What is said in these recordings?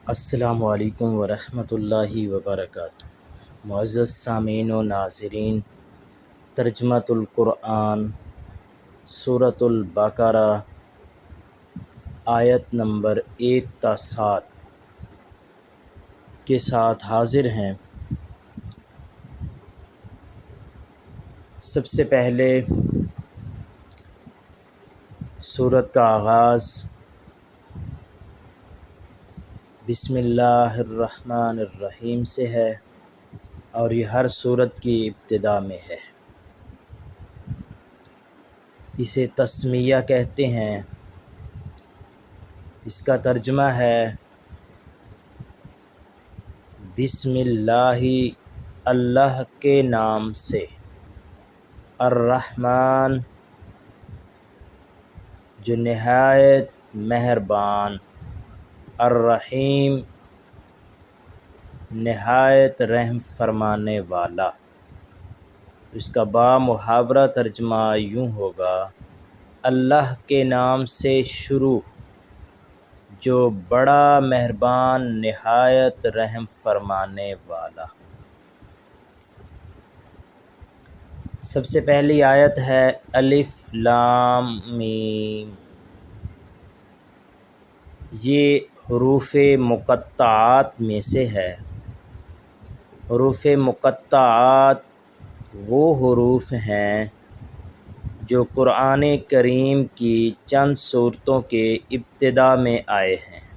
السلام علیکم ورحمۃ اللہ وبرکاتہ۔ معزز سامعین و ناظرین، ترجمۃ القرآن سورۃ البقرہ آیت نمبر 1 تا 7 کے ساتھ حاضر ہیں۔ سب سے پہلے سورت کا آغاز بسم اللہ الرحمن الرحیم سے ہے اور یہ ہر سورت کی ابتدا میں ہے۔ اسے تسمیہ کہتے ہیں۔ اس کا ترجمہ ہے بسم اللہ، اللہ کے نام سے، الرحمن جو نہایت مہربان، الرحیم نہایت رحم فرمانے والا۔ اس کا بامحاورہ ترجمہ یوں ہوگا، اللہ کے نام سے شروع جو بڑا مہربان نہایت رحم فرمانے والا۔ سب سے پہلی آیت ہے الف لام میم۔ یہ حروف مقطعات میں سے ہے۔ حروف مقطعات وہ حروف ہیں جو قرآن کریم کی چند سورتوں کے ابتدا میں آئے ہیں۔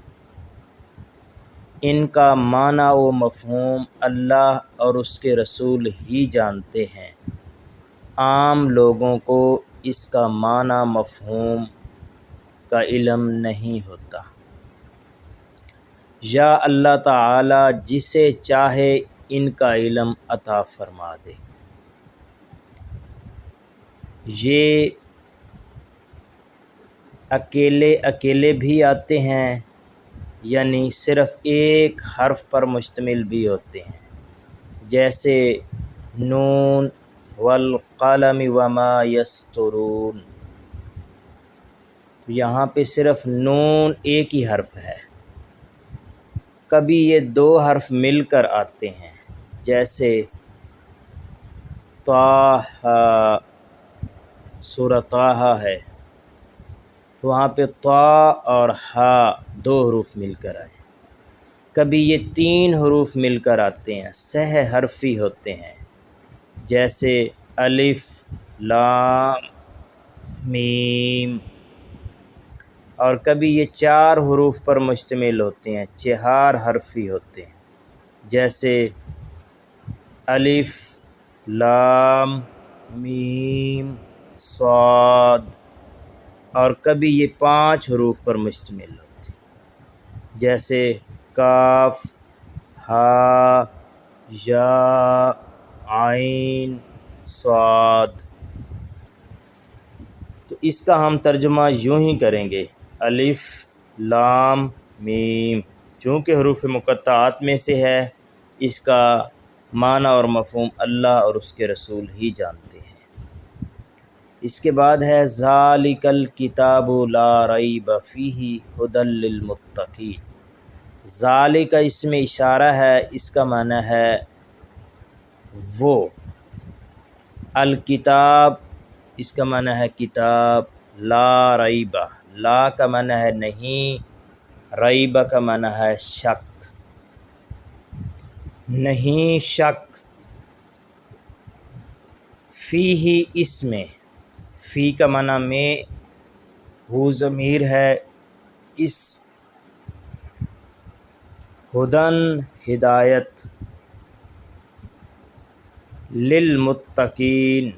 ان کا معنی و مفہوم اللہ اور اس کے رسول ہی جانتے ہیں۔ عام لوگوں کو اس کا معنی مفہوم کا علم نہیں ہوتا، یا اللہ تعالی جسے چاہے ان کا علم عطا فرما دے۔ یہ اکیلے بھی آتے ہیں، یعنی صرف ایک حرف پر مشتمل بھی ہوتے ہیں، جیسے نون والقلم وما یسطرون۔ تو یہاں پہ صرف نون ایک ہی حرف ہے۔ کبھی یہ دو حرف مل کر آتے ہیں، جیسے طٰ، سورہ طٰ ہے تو وہاں پہ طا اور ہا دو حروف مل کر آئے۔ کبھی یہ تین حروف مل کر آتے ہیں، سہ حرفی ہوتے ہیں، جیسے الف لام میم۔ اور کبھی یہ چار حروف پر مشتمل ہوتے ہیں، چہار حرفی ہوتے ہیں، جیسے الف لام میم صاد۔ اور کبھی یہ پانچ حروف پر مشتمل ہوتے ہیں، جیسے کاف ہا یا عین صاد۔ تو اس کا ہم ترجمہ یوں ہی کریں گے، الف لام میم۔ چونکہ حروف مقطعات میں سے ہے، اس کا معنی اور مفہوم اللہ اور اس کے رسول ہی جانتے ہیں۔ اس کے بعد ہے ذالک الکتاب لا ریب فیہ ھدی للمتقین۔ ذالک اس میں اشارہ ہے، اس کا معنی ہے وہ۔ الکتاب اس کا معنی ہے کتاب، لا ریب، لا کا معنی ہے نہیں، ریب کا معنی ہے شک، نہیں شک۔ فیہ اس میں، فی کا معنی میں، ہو ضمیر ہے، اس ھدن ہدایت، للمتقین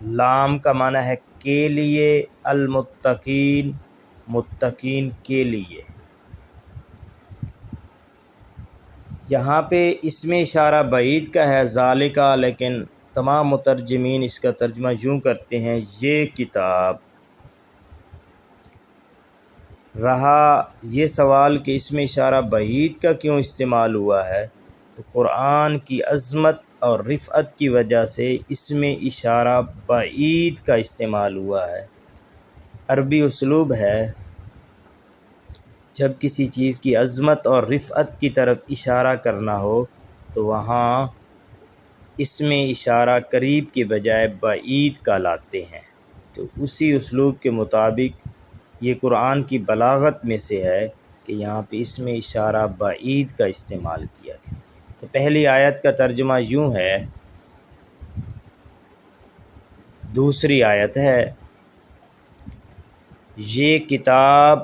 لام کا معنی ہے کے لیے، المتقین متقین کے لیے۔ یہاں پہ اس میں اشارہ بعید کا ہے ذالکہ، لیکن تمام مترجمین اس کا ترجمہ یوں کرتے ہیں یہ کتاب۔ رہا یہ سوال کہ اس میں اشارہ بعید کا کیوں استعمال ہوا ہے، تو قرآن کی عظمت اور رفعت کی وجہ سے اس میں اشارہ بعید کا استعمال ہوا ہے۔ عربی اسلوب ہے جب کسی چیز کی عظمت اور رفعت کی طرف اشارہ کرنا ہو تو وہاں اس میں اشارہ قریب کے بجائے بعید کا لاتے ہیں۔ تو اسی اسلوب کے مطابق یہ قرآن کی بلاغت میں سے ہے کہ یہاں پہ اس میں اشارہ بعید کا استعمال کیا گیا۔ تو پہلی آیت کا ترجمہ یوں ہے، دوسری آیت ہے، یہ کتاب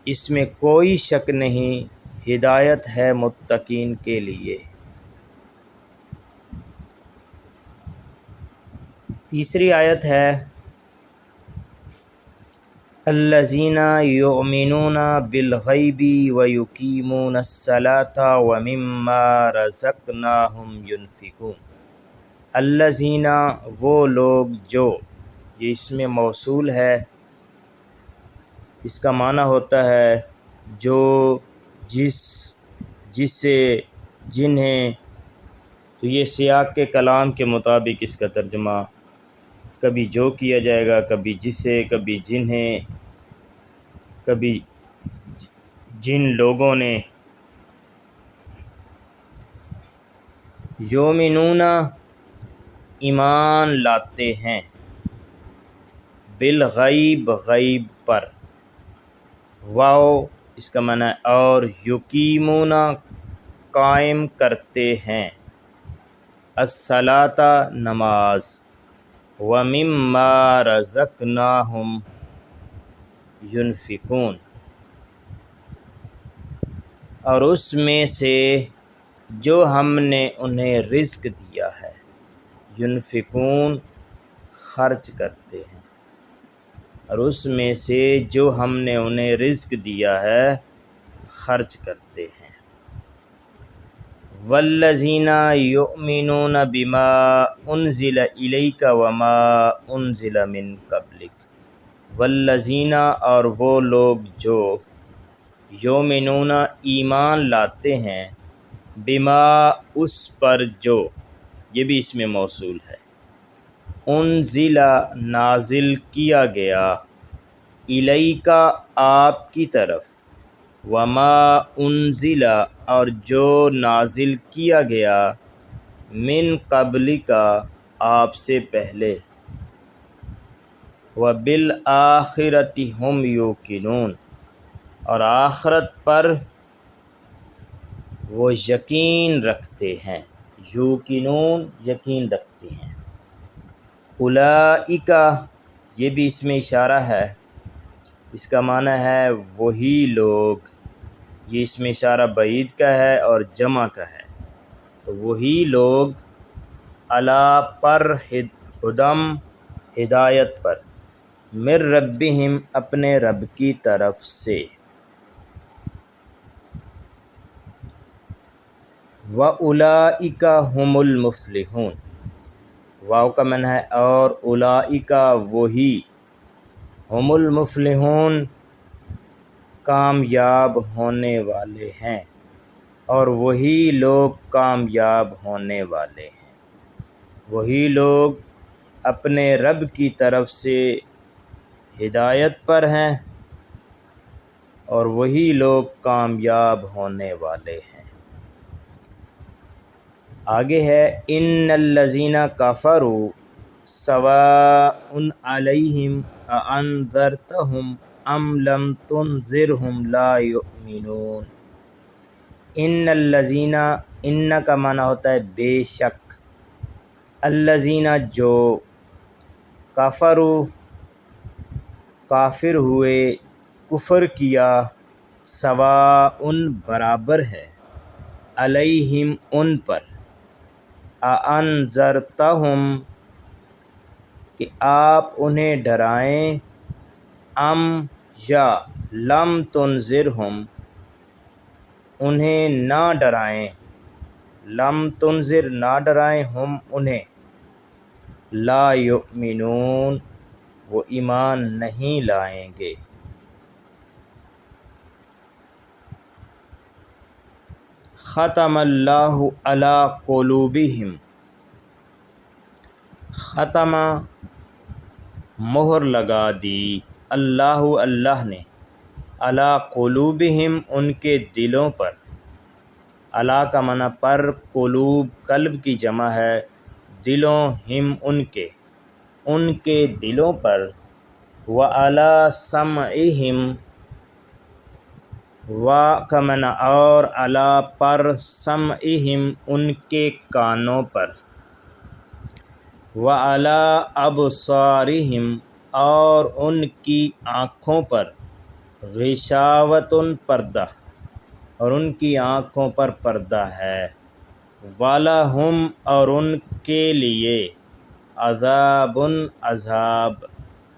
اس میں کوئی شک نہیں ہدایت ہے متقین کے لیے۔ تیسری آیت ہے، الذین یؤمنون بالغیب ویقیمون الصلاۃ ومما رزقناہم ینفقون۔ الذین وہ لوگ جو، یہ اس میں موصول ہے، اس کا معنی ہوتا ہے جو، جس، جسے، جنہیں۔ تو یہ سیاق کے کلام کے مطابق اس کا ترجمہ کبھی جو کیا جائے گا، کبھی جسے، کبھی جنہیں، کبھی جن لوگوں نے۔ یومنون ایمان لاتے ہیں، بالغیب غیب پر، واو اس کا معنی ہے اور، یقیمون قائم کرتے ہیں، الصلاۃ نماز، ومما رزقناہم ینفقون اور اس میں سے جو ہم نے انہیں رزق دیا ہے، ینفقون خرچ کرتے ہیں، اور اس میں سے جو ہم نے انہیں رزق دیا ہے خرچ کرتے ہیں۔ والذین یؤمنون بما انزل الیک وما انزل من قبلک۔ والذین اور وہ لوگ جو، یؤمنون ایمان لاتے ہیں، بما اس پر جو، یہ بھی اس میں موصول ہے، انزل نازل کیا گیا، الیک آپ کی طرف، وما انزل اور جو نازل کیا گیا، من قبلک آپ سے پہلے، وبالآخرۃ ہم یوقنون اور آخرت پر وہ یقین رکھتے ہیں، یوقنون یقین رکھتے ہیں۔ اولئک یہ بھی اس میں اشارہ ہے، اس کا معنی ہے وہی لوگ، یہ اس میں اشارہ بعید کا ہے اور جمع کا ہے، تو وہی لوگ، علی پر، ہدم ہدایت پر، من ربہم اپنے رب کی طرف سے، وَأُولَئِکَ هُمُ الْمُفْلِحُونَ، واو کا معنی ہے اور، اولئک وہی، ہم المفلحون کامیاب ہونے والے ہیں، اور وہی لوگ کامیاب ہونے والے ہیں، وہی لوگ اپنے رب کی طرف سے ہدایت پر ہیں اور وہی لوگ کامیاب ہونے والے ہیں۔ آگے ہے، ان الذین کفروا سواء علیہم اانذرتہم ام لم تنذرہم لا یؤمنون۔ ان الذین، ان کا معنی ہوتا ہے بے شک، الذین جو، کفروا کافر ہوئے، کفر کیا، سواء برابر ہے، علیہم ان پر، اانذرتہم کہ آپ انہیں ڈرائیں، ام یا لم تنذرہم انہیں نہ ڈرائیں، لم تنذر نہ ڈرائیں ہم انہیں، لا یؤمنون وہ ایمان نہیں لائیں گے۔ ختم اللہ علی قلوبہم، ختم مہر لگا دی، اللہ اللہ نے، علی قلوبہم ان کے دلوں پر، علی کا معنی پر، قلوب قلب کی جمع ہے، دلوں ہم ان کے دلوں پر، وعلی سمعہم و کا معنی اور، علی پر، سمعہم ان کے کانوں پر، وعلی ابصارہم اور ان کی آنکھوں پر، غشاوۃ پردہ، اور ان کی آنکھوں پر پردہ ہے، وَلَهُمْ اور ان کے لیے، عذاب عذاب،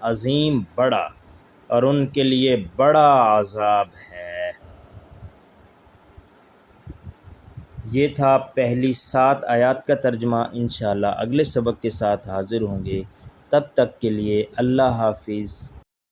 عظیم بڑا، اور ان کے لیے بڑا عذاب ہے۔ یہ تھا پہلی 7 آیات کا ترجمہ۔ انشاءاللہ اگلے سبق کے ساتھ حاضر ہوں گے، تب تک کے لیے اللہ حافظ۔